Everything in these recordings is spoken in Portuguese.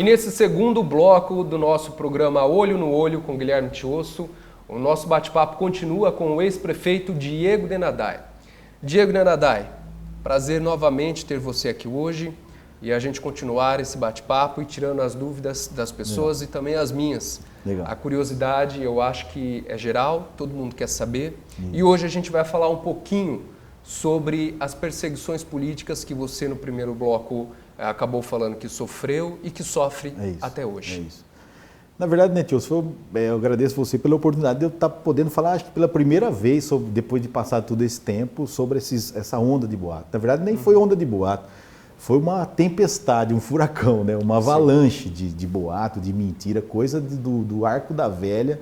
E nesse segundo bloco do nosso programa Olho no Olho com Guilherme Tiosso, o nosso bate-papo continua com o ex-prefeito Diego Denadai. Diego Denadai, prazer novamente ter você aqui hoje e a gente continuar esse bate-papo e tirando as dúvidas das pessoas e também as minhas. Legal. A curiosidade eu acho que é geral, todo mundo quer saber. E hoje a gente vai falar um pouquinho sobre as perseguições políticas que você no primeiro bloco acabou falando que sofreu e que sofre até hoje. É isso. Na verdade, né, Tiosso, eu agradeço você pela oportunidade de eu estar podendo falar, acho que pela primeira vez, depois de passar todo esse tempo, sobre essa onda de boato. Na verdade, nem foi onda de boato, foi uma tempestade, um furacão, né, uma avalanche de boato, de mentira, coisa do arco da velha,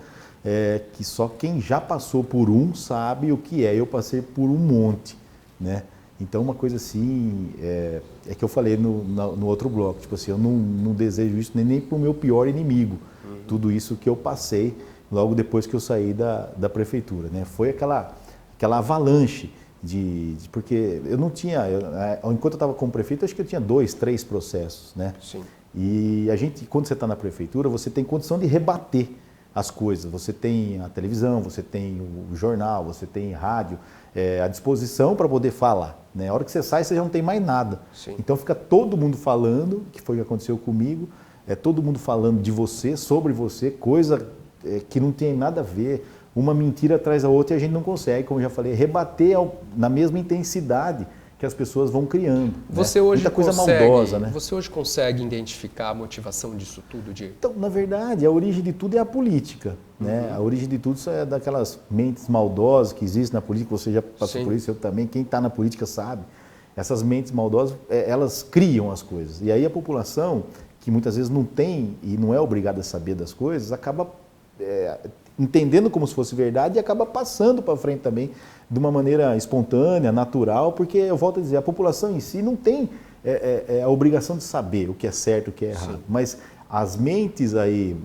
que só quem já passou por um sabe o que é. Eu passei por um monte, né? Então, uma coisa assim, é que eu falei no outro bloco, tipo assim, eu não desejo isso nem para o meu pior inimigo, tudo isso que eu passei logo depois que eu saí da prefeitura, né? Foi aquela avalanche porque eu não tinha, enquanto eu estava como prefeito, acho que eu tinha 2, 3 processos, né? Sim. E quando você está na prefeitura, você tem condição de rebater as coisas, você tem a televisão, você tem o jornal, você tem rádio, à disposição para poder falar. Né? A hora que você sai, você já não tem mais nada. Sim. Então fica todo mundo falando, que foi o que aconteceu comigo, todo mundo falando de você, sobre você, coisa que não tem nada a ver, uma mentira atrás da outra e a gente não consegue, como eu já falei, rebater na mesma intensidade que as pessoas vão criando. Você né? hoje Muita coisa maldosa, né? Você hoje consegue identificar a motivação disso tudo, Diego? Então, na verdade, a origem de tudo é a política. Né? A origem de tudo é daquelas mentes maldosas que existem na política. Você já passou por isso, eu também. Quem está na política sabe. Essas mentes maldosas, elas criam as coisas. E aí a população, que muitas vezes não tem e não é obrigada a saber das coisas, acaba entendendo como se fosse verdade e acaba passando para frente também de uma maneira espontânea, natural, porque, eu volto a dizer, a população em si não tem a obrigação de saber o que é certo e o que é errado, mas as mentes aí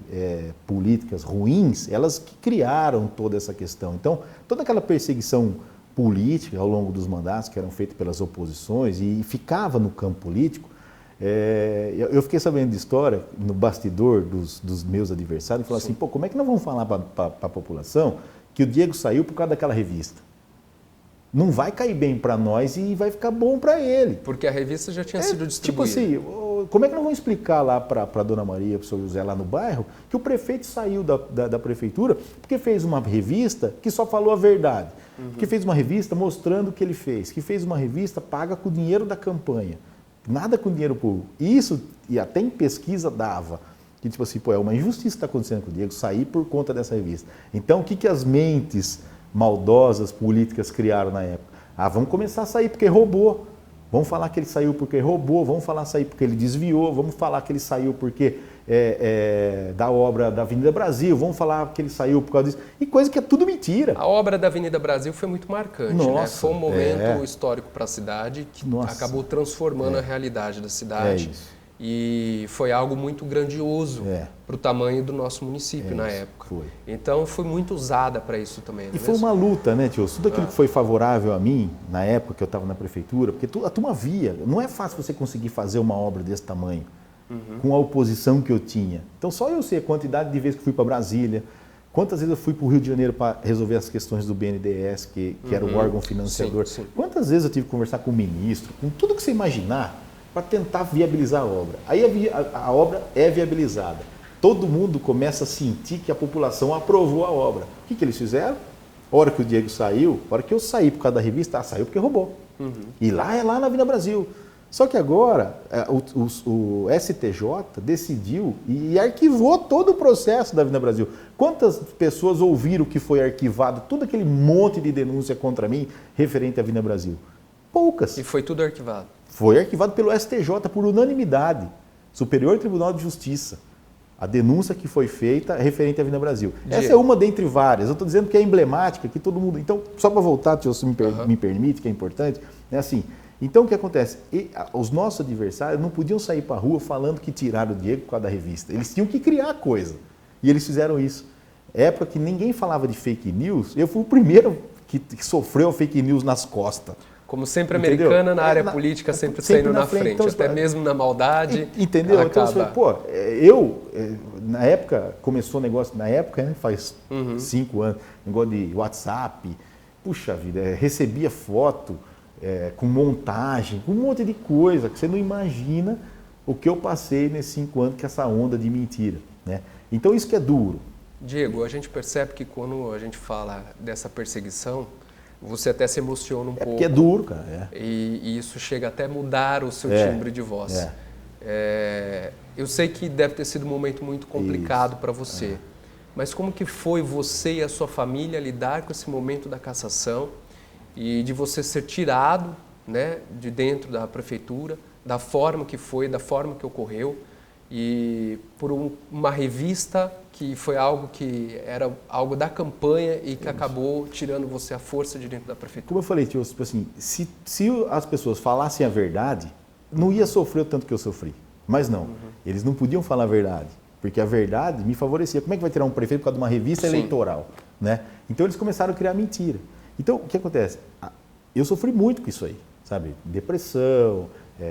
políticas ruins, elas que criaram toda essa questão. Então, toda aquela perseguição política ao longo dos mandatos que eram feitos pelas oposições e ficava no campo político, eu fiquei sabendo de história no bastidor dos meus adversários e falei assim, pô, como é que nós vamos falar para a população que o Diego saiu por causa daquela revista? Não vai cair bem para nós e vai ficar bom para ele. Porque a revista já tinha sido Tipo distribuída. assim, como é que nós vamos explicar lá para a Dona Maria, para o Sr. José lá no bairro, que o prefeito saiu da prefeitura porque fez uma revista que só falou a verdade, que fez uma revista mostrando o que ele fez, que fez uma revista paga com o dinheiro da campanha, nada com dinheiro público. Isso, e até em pesquisa dava, que tipo assim, pô, é uma injustiça que está acontecendo com o Diego sair por conta dessa revista. Então, o que as mentes maldosas políticas criaram na época? Vamos começar a sair porque roubou. Vamos falar que ele saiu porque roubou, vamos falar sair porque ele desviou, vamos falar que ele saiu porque da obra da Avenida Brasil, vamos falar que ele saiu por causa disso. E coisa que é tudo mentira. A obra da Avenida Brasil foi muito marcante, né? Foi um momento histórico para a cidade que acabou transformando a realidade da cidade. E foi algo muito grandioso para o tamanho do nosso município na época. Foi. Então foi muito usada para isso também. E foi uma luta, né, tio? Tudo aquilo que foi favorável a mim, na época que eu estava na prefeitura, porque a turma via, não é fácil você conseguir fazer uma obra desse tamanho, com a oposição que eu tinha. Então só eu sei a quantidade de vezes que fui para Brasília, quantas vezes eu fui para o Rio de Janeiro para resolver as questões do BNDES, que era o órgão financiador. Sim. Quantas vezes eu tive que conversar com o ministro, com tudo que você imaginar, para tentar viabilizar a obra. Aí a obra é viabilizada. Todo mundo começa a sentir que a população aprovou a obra. O que eles fizeram? A hora que o Diego saiu, a hora que eu saí por causa da revista, saiu porque roubou. E lá é lá na Avenida Brasil. Só que agora o STJ decidiu e arquivou todo o processo da Avenida Brasil. Quantas pessoas ouviram que foi arquivado todo aquele monte de denúncia contra mim referente à Avenida Brasil? Poucas. E foi tudo arquivado. Foi arquivado pelo STJ por unanimidade, Superior Tribunal de Justiça. A denúncia que foi feita referente à Avenida Brasil. Essa é uma dentre várias. Eu estou dizendo que é emblemática, que todo mundo... Então, só para voltar, se me permite, que é importante, é assim. Então, o que acontece? Os nossos adversários não podiam sair para a rua falando que tiraram o Diego por causa da revista. Eles tinham que criar coisa. E eles fizeram isso. Época que ninguém falava de fake news, eu fui o primeiro que sofreu fake news nas costas. Como sempre Entendeu? americana, na área política, sempre saindo na frente. Então, até mesmo na maldade. Entendeu? Então, acaba... na época, começou o negócio, na época, né, faz 5 anos, negócio de WhatsApp, puxa vida, recebia foto com montagem, com um monte de coisa, que você não imagina o que eu passei nesses 5 anos com essa onda de mentira, né? Então, isso que é duro. Diego, a gente percebe que quando a gente fala dessa perseguição, você até se emociona um pouco. Porque é duro, cara. E isso chega até a mudar o seu timbre de voz. Eu sei que deve ter sido um momento muito complicado para você, mas como que foi você e a sua família lidar com esse momento da cassação e de você ser tirado, né, de dentro da prefeitura, da forma que foi, da forma que ocorreu, e por uma revista que foi algo que era algo da campanha e que acabou tirando você a força de dentro da prefeitura? Como eu falei, tio, tipo assim, se as pessoas falassem a verdade, não ia sofrer o tanto que eu sofri. Mas não, eles não podiam falar a verdade, porque a verdade me favorecia. Como é que vai tirar um prefeito por causa de uma revista eleitoral, né? Então eles começaram a criar mentira. Então, o que acontece? Eu sofri muito com isso aí, sabe? Depressão,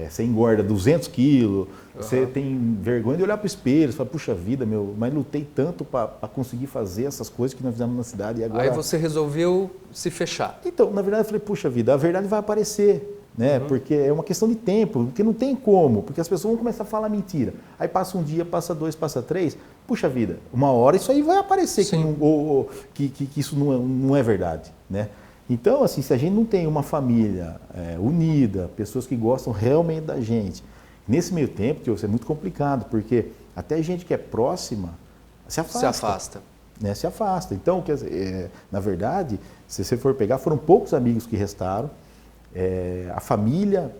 você engorda 200 quilos, você tem vergonha de olhar para o espelho, você fala, puxa vida, mas lutei tanto para conseguir fazer essas coisas que nós fizemos na cidade. E agora... Aí você resolveu se fechar. Então, na verdade, eu falei, puxa vida, a verdade vai aparecer, né? Porque é uma questão de tempo, porque não tem como, porque as pessoas vão começar a falar mentira. Aí passa um dia, passa 2, passa 3, puxa vida, uma hora isso aí vai aparecer que isso não é verdade, né? Então, assim, se a gente não tem uma família unida, pessoas que gostam realmente da gente, nesse meio tempo, tio, isso é muito complicado, porque até gente que é próxima se afasta. Se afasta. Né, se afasta. Então, quer dizer, na verdade, se você for pegar, foram poucos amigos que restaram, a família,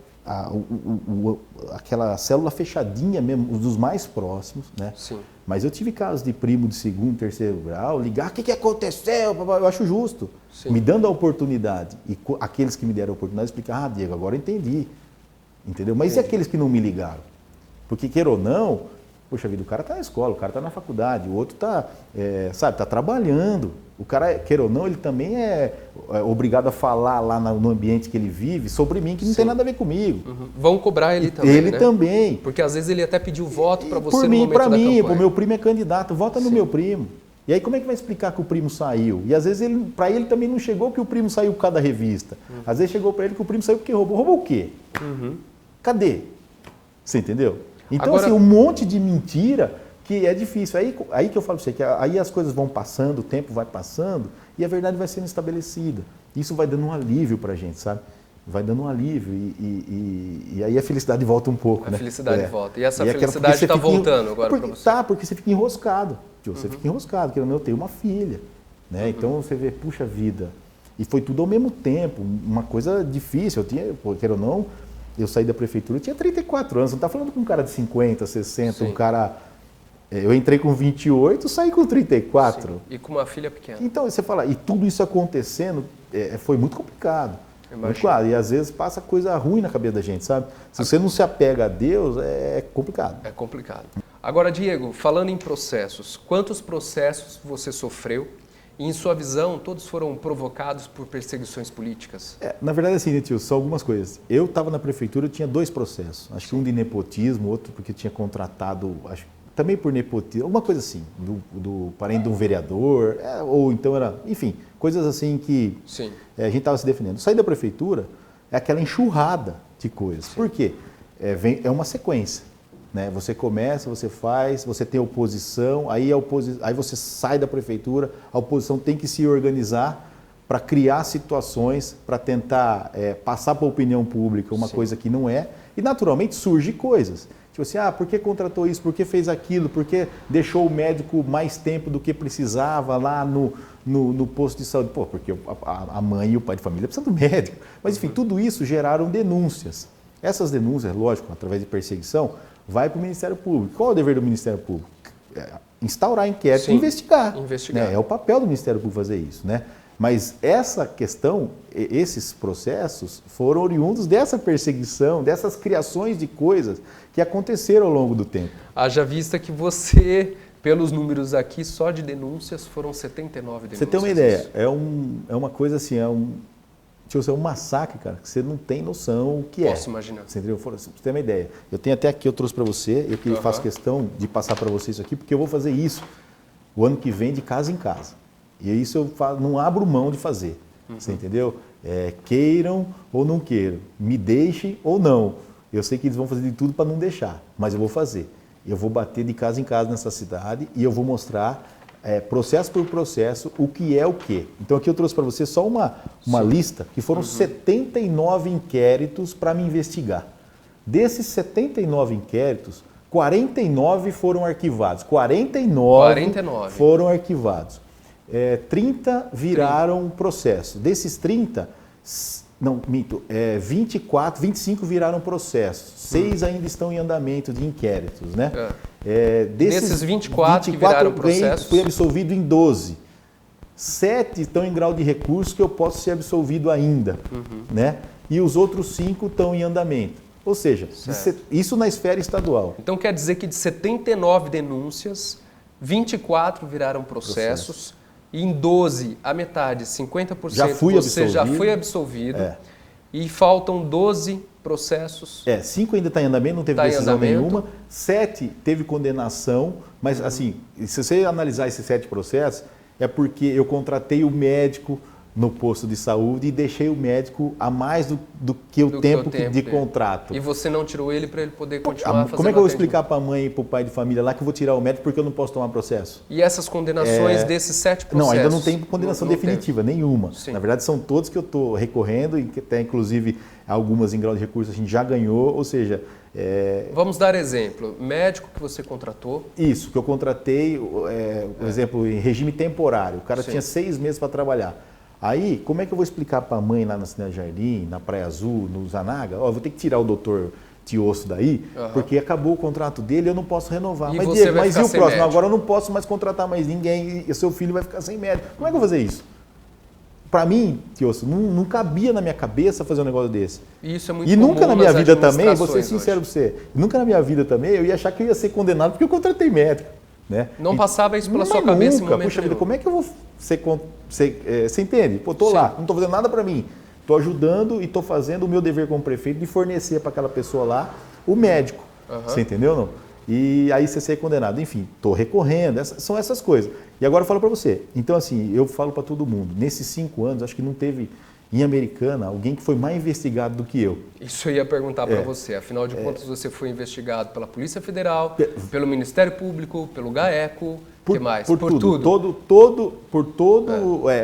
aquela célula fechadinha mesmo, os dos mais próximos, né? Sim. Mas eu tive casos de primo de 2º, 3º grau, ligar, o que aconteceu? Eu acho justo. Sim. Me dando a oportunidade, e aqueles que me deram a oportunidade, explicar, Diego, agora eu entendi. Entendeu? Mas e aqueles que não me ligaram? Porque, queira ou não, poxa vida, o cara está na escola, o cara está na faculdade, o outro está, está trabalhando. O cara, queira ou não, ele também é obrigado a falar lá no ambiente que ele vive sobre mim, que não tem nada a ver comigo. Vão cobrar ele também, Ele também. Porque às vezes ele até pediu voto para você por no mim, momento para da mim, campanha. o meu primo é candidato, vota no meu primo. E aí como é que vai explicar que o primo saiu? E às vezes para ele também não chegou que o primo saiu por causa da revista. Às vezes chegou para ele que o primo saiu porque roubou. Roubou o quê? Cadê? Você entendeu? Então, agora, assim, um monte de mentira que é difícil. Aí que eu falo para você, que aí as coisas vão passando, o tempo vai passando e a verdade vai sendo estabelecida. Isso vai dando um alívio para a gente, sabe? Vai dando um alívio e aí a felicidade volta um pouco, né? A felicidade volta. E essa felicidade está voltando agora para você. Tá, porque você fica enroscado. Você fica enroscado, querendo ou não, eu tenho uma filha, né? Então você vê, puxa vida. E foi tudo ao mesmo tempo, uma coisa difícil. Eu tinha, querendo ou não, eu saí da prefeitura, eu tinha 34 anos, não está falando com um cara de 50, 60, Sim. um cara... Eu entrei com 28, saí com 34. Sim. E com uma filha pequena. Então, você fala, e tudo isso acontecendo, foi muito complicado. Muito claro, e às vezes passa coisa ruim na cabeça da gente, sabe? Se você não se apega a Deus, é complicado. É complicado. Agora, Diego, falando em processos, quantos processos você sofreu? E, em sua visão, todos foram provocados por perseguições políticas? Na verdade, assim, né, tio, são algumas coisas. Eu estava na prefeitura, eu tinha 2 processos. Acho que um de nepotismo, outro porque tinha contratado, acho, também por nepotismo, alguma coisa assim, do parente de um vereador, ou então era, enfim, coisas assim que Sim. A gente estava se defendendo. Sair da prefeitura é aquela enxurrada de coisas. Sim. Por quê? É uma sequência. Né? Você começa, você faz, você tem oposição, aí você sai da prefeitura, a oposição tem que se organizar para criar situações, para tentar passar para a opinião pública uma Sim. coisa que não é, e naturalmente surgem coisas. Tipo assim, por que contratou isso, por que fez aquilo, por que deixou o médico mais tempo do que precisava lá no posto de saúde? Pô, porque a mãe e o pai de família precisam do médico. Mas enfim, tudo isso geraram denúncias. Essas denúncias, lógico, através de perseguição, vai para o Ministério Público. Qual é o dever do Ministério Público? Instaurar inquérito e investigar. Né? É o papel do Ministério Público fazer isso. Né? Mas essa questão, esses processos foram oriundos dessa perseguição, dessas criações de coisas que aconteceram ao longo do tempo. Haja vista que você, pelos números aqui, só de denúncias foram 79 denúncias. Você tem uma ideia, é uma coisa assim, Tio, é um massacre, cara, que você não tem noção o que é. Posso imaginar. Você entendeu? Pra você ter uma ideia. Eu tenho até aqui, eu trouxe para você, eu que faço questão de passar para você isso aqui, porque eu vou fazer isso o ano que vem de casa em casa. E isso eu não abro mão de fazer. Você entendeu? Queiram ou não queiram, me deixem ou não. Eu sei que eles vão fazer de tudo para não deixar, mas eu vou fazer. Eu vou bater de casa em casa nessa cidade e eu vou mostrar processo por processo o que é o quê. Então aqui eu trouxe para você só uma lista, que foram 79 inquéritos para me investigar. Desses 79 inquéritos, 49 foram arquivados. 49 foram arquivados. 30 viraram processo. Desses 30, não, minto, 25 viraram processos. 6 ainda estão em andamento de inquéritos, né? Desses 24 que viraram processos, fui absolvido em 12. 7 estão em grau de recurso que eu posso ser absolvido ainda, né? E os outros 5 estão em andamento. Ou seja, isso na esfera estadual. Então quer dizer que de 79 denúncias, 24 viraram processos. E em 12, a metade, 50%, você já foi absolvido. E faltam 12 processos. 5 ainda está em andamento, não teve decisão nenhuma. 7 teve condenação, mas assim, se você analisar esses 7 processos, é porque eu contratei o médico no posto de saúde e deixei o médico a mais do que o tempo de contrato. E você não tirou ele para ele poder continuar fazendo Como é que eu vou explicar para a mãe e para o pai de família lá que eu vou tirar o médico porque eu não posso tomar processo? E essas condenações desses 7 processos? Não, ainda não tem condenação definitiva, nenhuma. Sim. Na verdade, são todos que eu estou recorrendo e que até inclusive algumas em grau de recurso a gente já ganhou, ou seja... Vamos dar exemplo. Médico que você contratou? Isso, que eu contratei, por exemplo, em regime temporário. O cara tinha 6 meses para trabalhar. Aí, como é que eu vou explicar para a mãe lá na Cidade Jardim, na Praia Azul, no Zanaga? Eu vou ter que tirar o doutor Tiosso daí, porque acabou o contrato dele, eu não posso renovar. E mas você Diego, vai mas e ficar o sem próximo? médico? Agora eu não posso mais contratar mais ninguém e seu filho vai ficar sem médico. Como é que eu vou fazer isso? Para mim, Tiosso, não cabia na minha cabeça fazer um negócio desse. Isso é muito E nunca na minha vida também, vou ser hoje. sincero para você, nunca na minha vida também eu ia achar que eu ia ser condenado porque eu contratei médico. Né? Não passava isso pela sua cabeça em momento Puxa vida, nenhum. como é que eu vou você entende? Pô, tô lá, não estou fazendo nada para mim. Estou ajudando e estou fazendo o meu dever como prefeito de fornecer para aquela pessoa lá o médico. Você entendeu, não? E aí você ser condenado. Enfim, estou recorrendo, são essas coisas. E agora eu falo para você. Então, assim, eu falo para todo mundo. Nesses 5 anos, acho que não teve em Americana alguém que foi mais investigado do que eu. Isso eu ia perguntar para você. Afinal de contas, você foi investigado pela Polícia Federal, pelo Ministério Público, pelo GAECO, o que mais? Por tudo.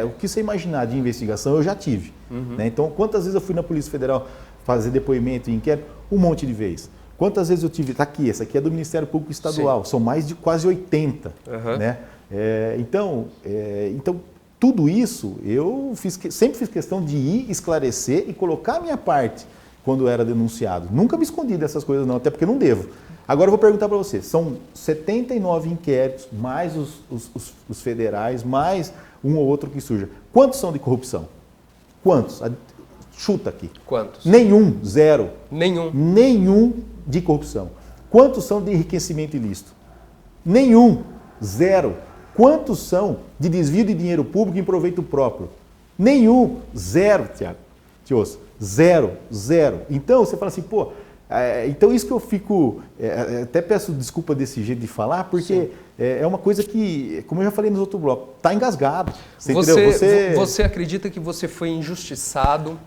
O que você imaginar de investigação eu já tive. Né? Então, quantas vezes eu fui na Polícia Federal fazer depoimento e inquérito? Um monte de vezes. Quantas vezes eu tive... Está aqui, essa aqui é do Ministério Público Estadual. São mais de quase 80. Né? Então, tudo isso eu sempre fiz questão de ir esclarecer e colocar a minha parte quando era denunciado. Nunca me escondi dessas coisas não, até porque não devo. Agora eu vou perguntar para você, são 79 inquéritos, mais os federais, mais um ou outro que surja. Quantos são de corrupção? Quantos? Chuta aqui. Quantos? Nenhum, 0. Nenhum de corrupção. Quantos são de enriquecimento ilícito? Nenhum, 0. Quantos são de desvio de dinheiro público em proveito próprio? Nenhum, 0, Tiago. Tiosso, 0. Então você fala assim, pô, então isso que eu fico, até peço desculpa desse jeito de falar, porque é uma coisa que, como eu já falei nos outros blocos, está engasgado. Você acredita que você foi injustiçado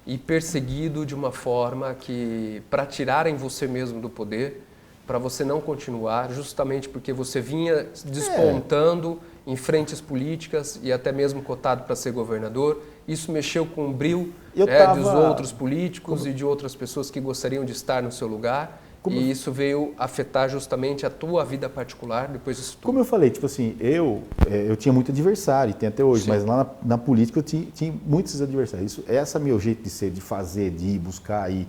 e perseguido de uma forma que, para tirarem você mesmo do poder, para você não continuar, justamente porque você vinha despontando em frentes políticas e até mesmo cotado para ser governador. Isso mexeu com o brio dos outros políticos e de outras pessoas que gostariam de estar no seu lugar. E isso veio afetar justamente a tua vida particular depois disso tudo. Como eu falei, tipo assim, eu tinha muito adversário, e tem até hoje, mas lá na política eu tinha muitos adversários. Esse é meu jeito de ser, de fazer, de ir buscar e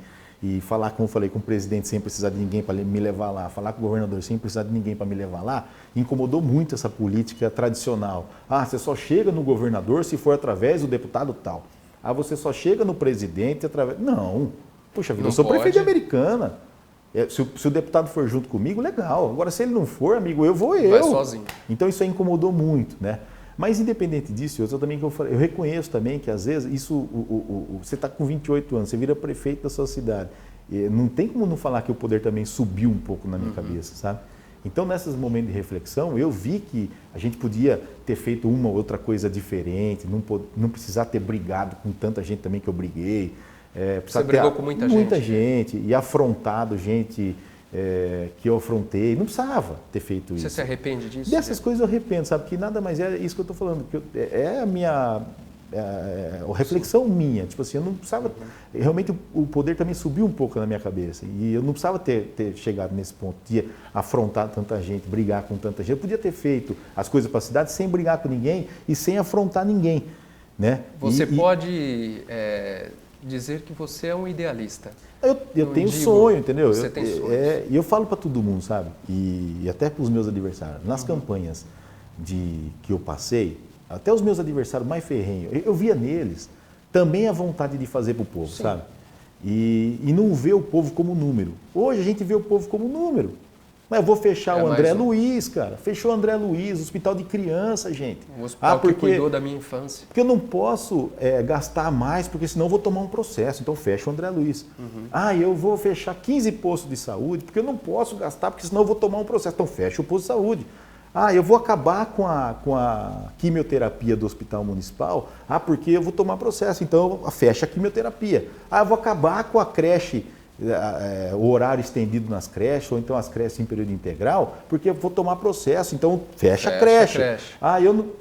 falar, como eu falei, com o presidente sem precisar de ninguém para me levar lá, falar com o governador sem precisar de ninguém para me levar lá, incomodou muito essa política tradicional. Você só chega no governador se for através do deputado tal. Você só chega no presidente através... Não, puxa vida, eu sou prefeito de Americana. Se o deputado for junto comigo, legal. Agora, se ele não for, amigo, eu vou eu. Vai sozinho. Então, isso aí incomodou muito, né? Mas independente disso, eu também eu reconheço também que às vezes isso, você está com 28 anos, você vira prefeito da sua cidade. Não tem como não falar que o poder também subiu um pouco na minha cabeça, sabe? Então, nesses momentos de reflexão, eu vi que a gente podia ter feito uma ou outra coisa diferente, não precisar ter brigado com tanta gente também que eu briguei. Você brigou com muita gente? Muita gente, e afrontado gente que eu afrontei. Não precisava ter feito isso. Você se arrepende disso? Dessas coisas eu arrependo, sabe? Que nada mais é isso que eu estou falando. Que é a minha... a reflexão minha, tipo assim, eu não precisava, realmente o poder também subiu um pouco na minha cabeça e eu não precisava ter chegado nesse ponto de afrontar tanta gente, brigar com tanta gente. Eu podia ter feito as coisas para a cidade sem brigar com ninguém e sem afrontar ninguém, né? Você pode dizer que você é um idealista. Eu tenho sonho, entendeu? Você tem sonho. E eu falo para todo mundo, sabe? E até para os meus adversários, nas campanhas que eu passei, até os meus adversários mais ferrenhos, eu via neles também a vontade de fazer para o povo, sabe? E não ver o povo como número. Hoje a gente vê o povo como número. Mas eu vou fechar o André Luiz, cara. Fechou o André Luiz, hospital de criança, gente. O hospital que cuidou da minha infância. Porque eu não posso gastar mais, porque senão eu vou tomar um processo. Então fecha o André Luiz. Eu vou fechar 15 postos de saúde, porque eu não posso gastar, porque senão eu vou tomar um processo. Então fecha o posto de saúde. Eu vou acabar com a quimioterapia do hospital municipal, porque eu vou tomar processo, então fecha a quimioterapia. Eu vou acabar com a creche, o horário estendido nas creches, ou então as creches em período integral, porque eu vou tomar processo, então fecha a creche.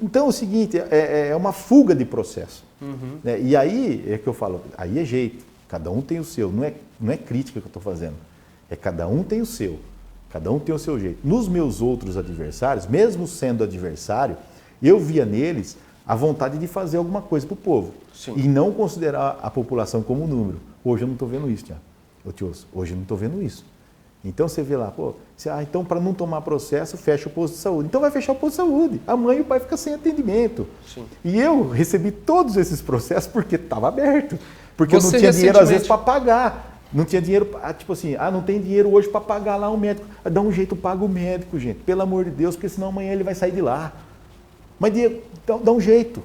Então é o seguinte, é uma fuga de processo. Né? E aí é que eu falo, aí é jeito, cada um tem o seu, não é crítica que eu estou fazendo, cada um tem o seu. Cada um tem o seu jeito. Nos meus outros adversários, mesmo sendo adversário, eu via neles a vontade de fazer alguma coisa para o povo. Sim. E não considerar a população como número. Hoje eu não estou vendo isso, Tiago. Hoje eu não estou vendo isso. Então você vê lá, então para não tomar processo, fecha o posto de saúde. Então vai fechar o posto de saúde. A mãe e o pai ficam sem atendimento. Sim. E eu recebi todos esses processos porque estava aberto. Porque eu não tinha dinheiro às vezes para pagar. Não tinha dinheiro, tipo assim, não tem dinheiro hoje para pagar lá o médico. Dá um jeito, paga o médico, gente. Pelo amor de Deus, porque senão amanhã ele vai sair de lá. Mas, Diego, dá um jeito.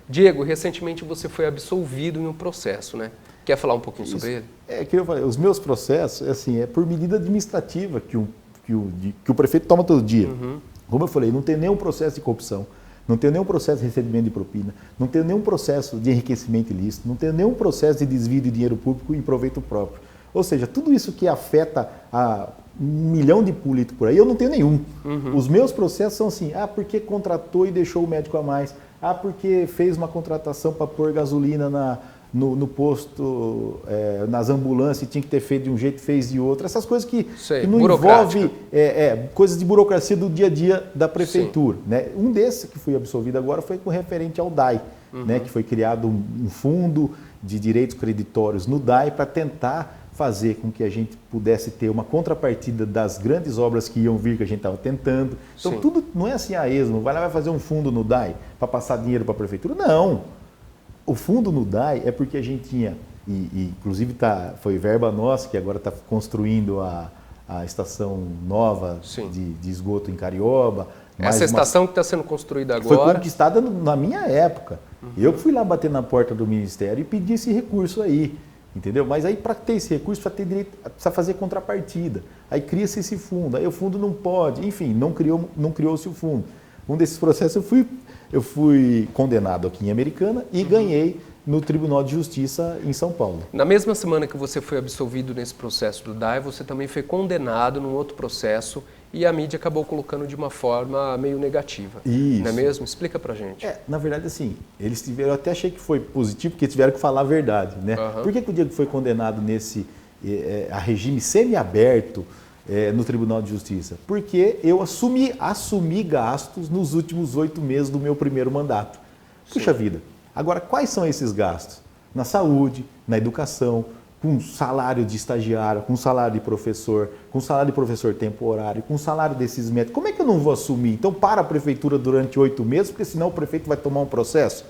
Diego, recentemente você foi absolvido em um processo, né? Quer falar um pouquinho sobre ele? Que eu falei, os meus processos, é por medida administrativa que o prefeito toma todo dia. Como eu falei, não tem nenhum processo de corrupção. Não tenho nenhum processo de recebimento de propina, não tenho nenhum processo de enriquecimento ilícito, não tenho nenhum processo de desvio de dinheiro público em proveito próprio. Ou seja, tudo isso que afeta a 1 milhão de políticos por aí, eu não tenho nenhum. Os meus processos são assim, porque contratou e deixou o médico a mais, porque fez uma contratação para pôr gasolina no posto, nas ambulâncias, e tinha que ter feito de um jeito, fez de outro. Essas coisas que não envolvem coisas de burocracia do dia a dia da prefeitura. Né? Um desses que fui absolvido agora foi com referente ao DAI, né? Que foi criado um fundo de direitos creditórios no DAI para tentar fazer com que a gente pudesse ter uma contrapartida das grandes obras que iam vir, que a gente estava tentando. Então, tudo não é assim a esmo, vai fazer um fundo no DAI para passar dinheiro para a prefeitura. Não! O fundo no DAI é porque a gente tinha, inclusive foi verba nossa, que agora está construindo a estação nova de esgoto em Carioba. Essa estação que está sendo construída agora... Foi conquistada na minha época. Eu fui lá bater na porta do Ministério e pedi esse recurso aí. Entendeu? Mas aí, para ter esse recurso, para ter direito, precisa fazer contrapartida. Aí cria-se esse fundo. Aí o fundo não pode. Enfim, não criou-se o fundo. Um desses processos eu fui condenado aqui em Americana e ganhei no Tribunal de Justiça em São Paulo. Na mesma semana que você foi absolvido nesse processo do DAI, você também foi condenado num outro processo e a mídia acabou colocando de uma forma meio negativa. Isso. Não é mesmo? Explica pra gente. Na verdade, assim, eu até achei que foi positivo, porque tiveram que falar a verdade, né? Por que o Diego foi condenado a regime semiaberto no Tribunal de Justiça? Porque eu assumi gastos nos últimos 8 meses do meu primeiro mandato. Puxa vida. Agora, quais são esses gastos? Na saúde, na educação, com salário de estagiário, com salário de professor, com salário de professor temporário, com salário desses médicos. Como é que eu não vou assumir? Então, para a prefeitura durante 8 meses, porque senão o prefeito vai tomar um processo?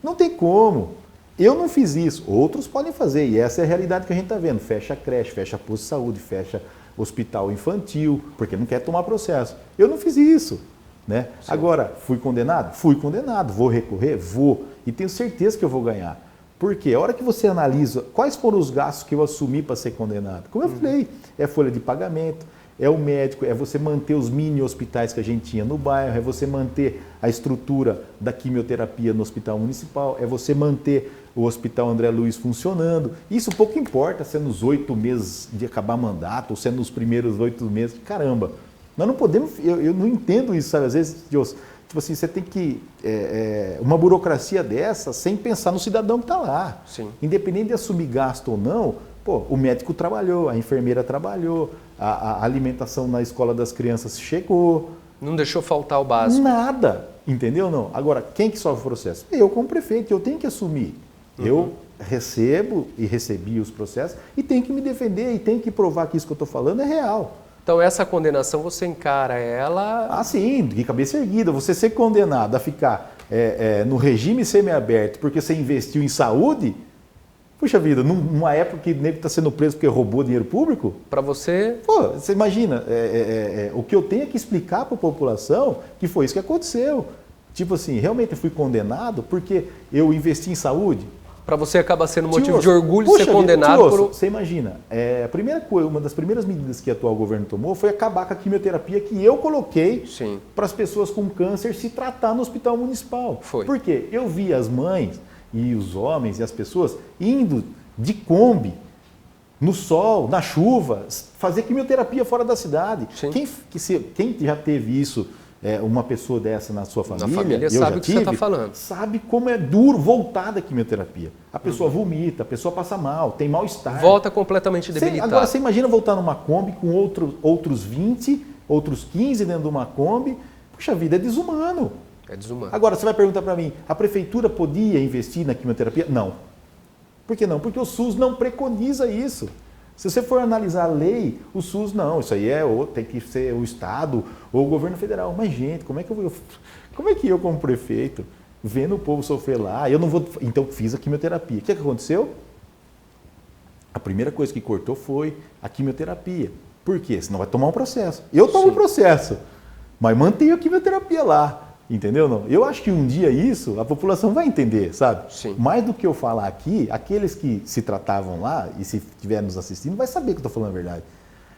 Não tem como. Eu não fiz isso. Outros podem fazer, e essa é a realidade que a gente está vendo. Fecha creche, fecha posto de saúde, fecha hospital infantil, porque não quer tomar processo. Eu não fiz isso. Né? Sim. Agora, fui condenado? Fui condenado. Vou recorrer? Vou. E tenho certeza que eu vou ganhar. Por quê? A hora que você analisa quais foram os gastos que eu assumi para ser condenado, como eu falei, é folha de pagamento, é o médico, é você manter os mini hospitais que a gente tinha no bairro, é você manter a estrutura da quimioterapia no hospital municipal, é você manter o hospital André Luiz funcionando. Isso pouco importa se é nos 8 meses de acabar mandato ou se é nos primeiros 8 meses. Caramba, nós não podemos, eu não entendo isso, sabe? Às vezes, Deus, tipo assim, você tem que, uma burocracia dessa sem pensar no cidadão que está lá. Sim. Independente de assumir gasto ou não, pô, o médico trabalhou, a enfermeira trabalhou, a alimentação na escola das crianças chegou. Não deixou faltar o básico. Nada, entendeu não? Agora, quem que sofre o processo? Eu como prefeito, eu tenho que assumir. Eu recebo e recebi os processos e tenho que me defender e tenho que provar que isso que eu estou falando é real. Então essa condenação você encara ela... Ah, sim, de cabeça erguida. Você ser condenado a ficar no regime semiaberto porque você investiu em saúde, puxa vida, numa época que o nego está sendo preso porque roubou dinheiro público? Para você... Pô, você imagina, o que eu tenho que explicar para a população que foi isso que aconteceu. Tipo assim, realmente eu fui condenado porque eu investi em saúde? Para você acaba sendo motivo Tiosso, de orgulho puxa ser condenado Tiosso, por... Você imagina, uma das primeiras medidas que o atual governo tomou foi acabar com a quimioterapia que eu coloquei para as pessoas com câncer se tratar no hospital municipal. Foi. Por quê? Eu vi as mães e os homens e as pessoas indo de Kombi, no sol, na chuva, fazer quimioterapia fora da cidade. Quem já teve isso, uma pessoa dessa na sua família, na família sabe o que você está falando. Sabe como é duro voltar da quimioterapia. A pessoa vomita, a pessoa passa mal, tem mal-estar. Volta completamente debilitada. Agora você imagina voltar numa Kombi com outros 20, outros 15 dentro de uma Kombi. Puxa vida, é desumano. É desumano. Agora você vai perguntar para mim, a prefeitura podia investir na quimioterapia? Não. Por que não? Porque o SUS não preconiza isso. Se você for analisar a lei, o SUS não, isso aí tem que ser o Estado ou o governo federal. Mas, gente, como é que eu como prefeito, vendo o povo sofrer lá, eu não vou... Então, fiz a quimioterapia. O que aconteceu? A primeira coisa que cortou foi a quimioterapia. Por quê? Senão vai tomar um processo. Eu tomo um processo, mas mantenho a quimioterapia lá. Entendeu? Não? Eu acho que um dia isso a população vai entender, sabe? Sim. Mais do que eu falar aqui, aqueles que se tratavam lá e se estiver nos assistindo, vai saber que eu estou falando a verdade.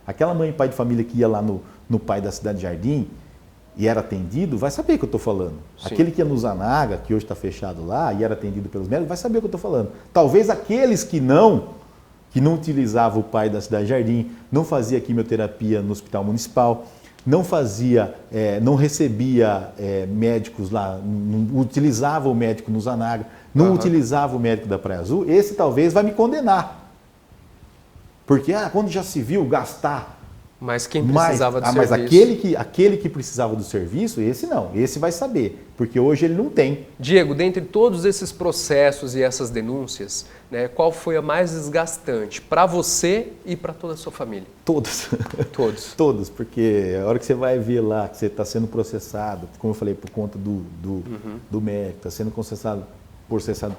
Aquela mãe e pai de família que ia lá no Pai da Cidade Jardim e era atendido, vai saber o que eu estou falando. Sim. Aquele que ia no Zanaga, que hoje está fechado lá e era atendido pelos médicos, vai saber o que eu estou falando. Talvez aqueles que não utilizavam o Pai da Cidade Jardim, não fazia quimioterapia no hospital municipal, não fazia, não recebia médicos lá, não utilizava o médico no Zanaga, não utilizava o médico da Praia Azul, esse talvez vai me condenar. Porque quando já se viu gastar... Mas quem precisava do serviço... Mas aquele que precisava do serviço, esse não, esse vai saber, porque hoje ele não tem. Diego, dentre todos esses processos e essas denúncias, né, qual foi a mais desgastante para você e para toda a sua família? Todos. Todos. Todos, porque a hora que você vai ver lá que você está sendo processado, como eu falei, por conta do médico, está sendo processado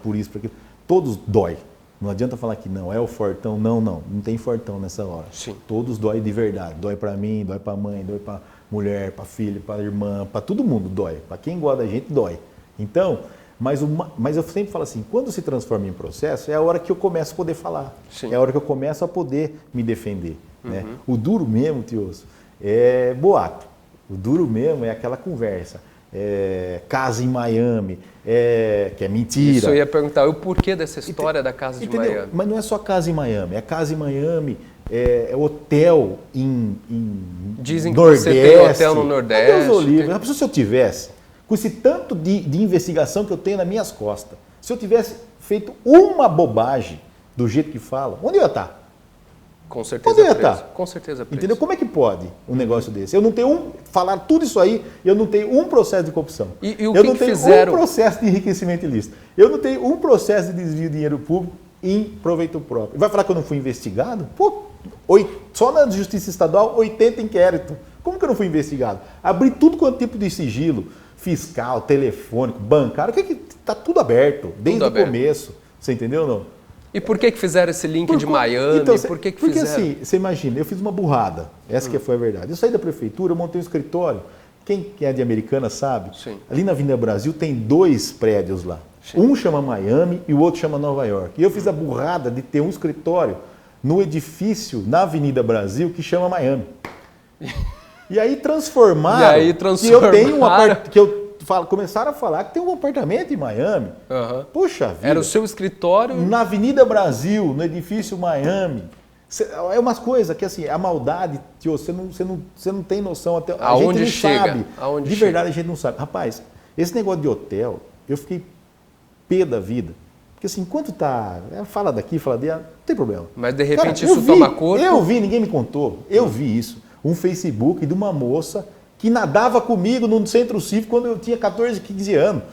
por isso, por aquilo, todos dói. Não adianta falar que não, é o fortão, não tem fortão nessa hora. Sim. Todos dói de verdade, dói para mim, dói para a mãe, dói para a mulher, para a filha, para a irmã, para todo mundo dói, para quem gosta da gente dói. Então, mas eu sempre falo assim, quando se transforma em processo, é a hora que eu começo a poder falar, é a hora que eu começo a poder me defender. Né? O duro mesmo, Tiosso, é boato, o duro mesmo é aquela conversa. Casa em Miami, que é mentira. Isso eu ia perguntar, o porquê dessa história da casa de Miami? Mas não é só casa em Miami, é casa em Miami, hotel em Dizem que Nordeste. você tem hotel no Nordeste. Deus livre. Se eu tivesse, com esse tanto de investigação que eu tenho nas minhas costas, se eu tivesse feito uma bobagem do jeito que fala, onde eu ia estar? Com certeza preso. Com certeza preso. Entendeu? Como é que pode um negócio desse? Eu não tenho falar tudo isso aí, eu não tenho um processo de corrupção. E o eu que não tenho fizeram? Um processo de enriquecimento ilícito. Eu não tenho um processo de desvio de dinheiro público em proveito próprio. Vai falar que eu não fui investigado? Pô, só na Justiça Estadual, 80 inquéritos. Como que eu não fui investigado? Abri tudo quanto tipo de sigilo, fiscal, telefônico, bancário, que está tudo aberto, desde o começo. Você entendeu ou não? E por que fizeram esse link de Miami? Então, porque fizeram? Assim, você imagina, eu fiz uma burrada, essa que foi a verdade. Eu saí da prefeitura, eu montei um escritório Quem é de Americana sabe. Sim. Ali na Avenida Brasil tem 2 prédios lá. Sim. Um chama Miami e o outro chama Nova York. E eu fiz a burrada de ter um escritório no edifício na Avenida Brasil que chama Miami. E aí transformaram, que eu tenho começaram a falar que tem um apartamento em Miami. Uhum. Puxa vida. Era o seu escritório? Na Avenida Brasil, no edifício Miami. É umas coisas que assim, a maldade, tio, você não tem noção até. A gente não sabe. De verdade, a gente não sabe. Rapaz, esse negócio de hotel, eu fiquei pé da vida. Porque assim, enquanto tá. Fala daqui, fala dali, não tem problema. Mas de repente isso toma corpo. Eu vi, ninguém me contou. Eu vi isso. Um Facebook de uma moça que nadava comigo no centro cívico quando eu tinha 14, 15 anos.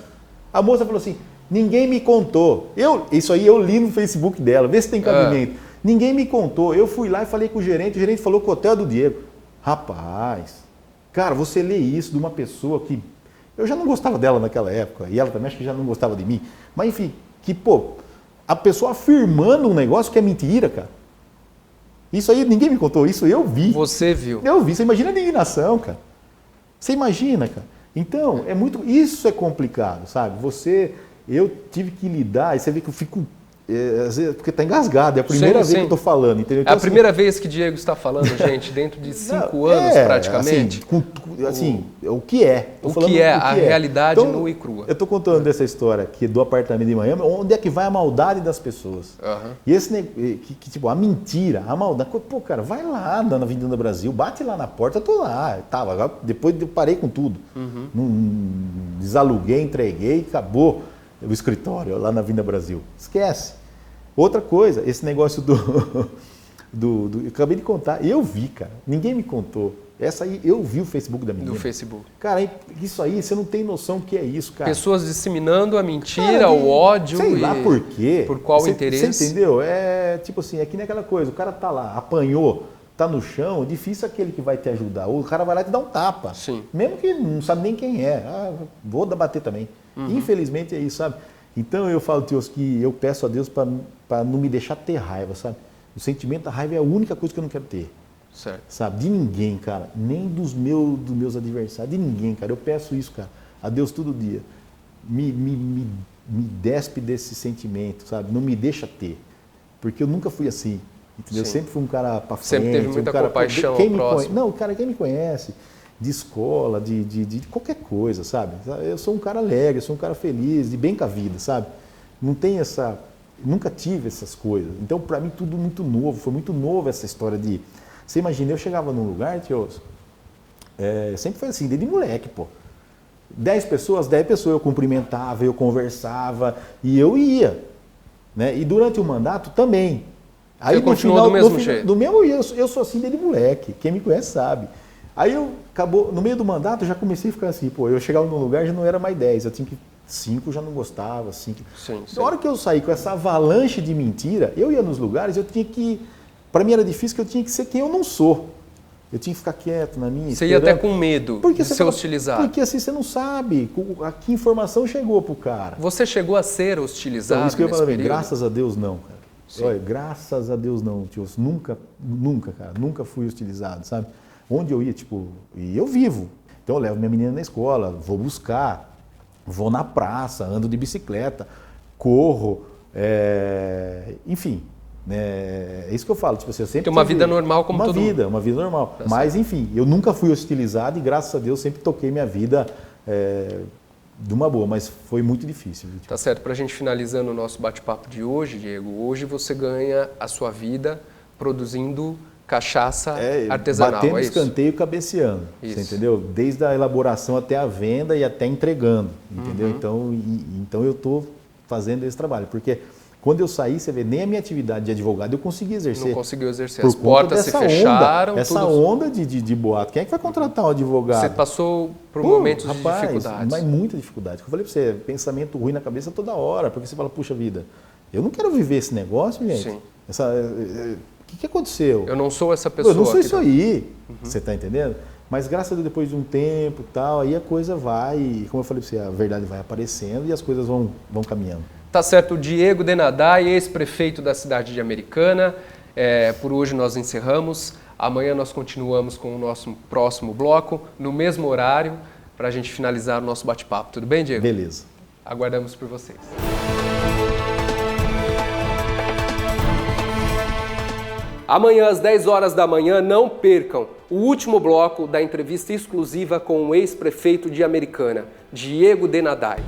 A moça falou assim: ninguém me contou. Isso aí eu li no Facebook dela, vê se tem cabimento. Ninguém me contou. Eu fui lá e falei com o gerente falou que o hotel é do Diego. Rapaz, cara, você lê isso de uma pessoa que... Eu já não gostava dela naquela época, e ela também acho que já não gostava de mim. Mas enfim, a pessoa afirmando um negócio que é mentira, cara. Isso aí ninguém me contou, isso eu vi. Você viu. Eu vi, você imagina a indignação, cara. Você imagina, cara. Então, isso é complicado, sabe? Eu tive que lidar, e você vê que eu fico... porque está engasgado, é a primeira vez que eu estou falando, entendeu? Então, é a primeira vez que Diego está falando, gente, dentro de 5 anos praticamente. O que é? A realidade então, nua e crua. Eu estou contando dessa história aqui do apartamento de Miami, onde é que vai a maldade das pessoas. E tipo, a mentira, a maldade. Pô, cara, vai lá na Avenida Brasil, bate lá na porta, eu tô lá. Agora, depois eu parei com tudo. Desaluguei, entreguei, acabou o escritório lá na Avenida Brasil. Esquece. Outra coisa, esse negócio eu acabei de contar, eu vi, cara, ninguém me contou. Essa aí, eu vi o Facebook da menina. Do Facebook. Cara, isso aí, você não tem noção do que é isso, cara. Pessoas disseminando a mentira, o ódio. Sei lá por quê. Por qual interesse. Você entendeu? É tipo assim, é que nem aquela coisa, o cara tá lá, apanhou, tá no chão, difícil aquele que vai te ajudar. O cara vai lá e te dá um tapa. Sim. Mesmo que não sabe nem quem é. Vou bater também. Infelizmente é isso, sabe? Então eu falo, Deus, que eu peço a Deus para não me deixar ter raiva, sabe? O sentimento da raiva é a única coisa que eu não quero ter. Certo. Sabe? De ninguém, cara. Nem dos meus adversários. De ninguém, cara. Eu peço isso, cara. A Deus todo dia. Me despe desse sentimento, sabe? Não me deixa ter. Porque eu nunca fui assim. Entendeu? Eu sempre fui um cara para frente. Sempre teve muita compaixão ao próximo. Não, cara, quem me conhece de escola, de qualquer coisa, sabe? Eu sou um cara alegre, sou um cara feliz, de bem com a vida, sabe? Não tem nunca tive essas coisas. Então, para mim, tudo muito novo. Foi muito novo essa história de... Você imagina, eu chegava num lugar, tio, sempre foi assim, desde moleque, pô. 10 pessoas, eu cumprimentava, eu conversava e eu ia. Né? E durante o mandato também. Aí, você continuou do mesmo jeito? Do mesmo jeito, eu sou assim desde moleque. Quem me conhece sabe. Aí no meio do mandato, eu já comecei a ficar assim, pô, eu chegava num lugar já não era mais 10, eu tinha que 5 já não gostava, 5. Na hora que eu saí com essa avalanche de mentira, eu ia nos lugares, eu tinha que, para mim era difícil que eu tinha que ser quem eu não sou. Eu tinha que ficar quieto na minha. Você ia até com medo de ser hostilizado. Porque assim, você não sabe a que informação chegou pro cara. Você chegou a ser hostilizado? Então, isso que eu falei, graças a Deus não, cara. Olha, graças a Deus não, tio. Nunca, cara, nunca fui hostilizado, sabe? Onde eu ia, tipo, e eu vivo. Então eu levo minha menina na escola, vou buscar, vou na praça, ando de bicicleta, corro, enfim. É isso que eu falo, tipo assim, eu sempre tem uma vida normal como todo mundo. Uma vida normal. Tá. Mas, enfim, eu nunca fui hostilizado e, graças a Deus, sempre toquei minha vida de uma boa, mas foi muito difícil. Tipo. Tá certo. Para a gente finalizando o nosso bate-papo de hoje, Diego, hoje você ganha a sua vida produzindo cachaça artesanal, batendo escanteio, cabeceando, você entendeu? Desde a elaboração até a venda e até entregando, entendeu? Então eu estou fazendo esse trabalho, porque quando eu saí, você vê, nem a minha atividade de advogado eu consegui exercer. Não conseguiu exercer, as portas se fecharam. Essa onda de boato, quem é que vai contratar um advogado? Você passou por momentos de dificuldades. Mas muita dificuldade. Eu falei para você, pensamento ruim na cabeça toda hora, porque você fala, puxa vida, eu não quero viver esse negócio, gente. Sim. O que aconteceu? Eu não sou essa pessoa. Eu não sou isso aí, você está entendendo? Mas graças a Deus, depois de um tempo e tal, aí a coisa vai, como eu falei para você, a verdade vai aparecendo e as coisas vão caminhando. Tá certo, o Diego Denadai, ex-prefeito da cidade de Americana. Por hoje nós encerramos. Amanhã nós continuamos com o nosso próximo bloco, no mesmo horário, para a gente finalizar o nosso bate-papo. Tudo bem, Diego? Beleza. Aguardamos por vocês. Amanhã, às 10 horas da manhã, não percam o último bloco da entrevista exclusiva com o ex-prefeito de Americana, Diego Denadai.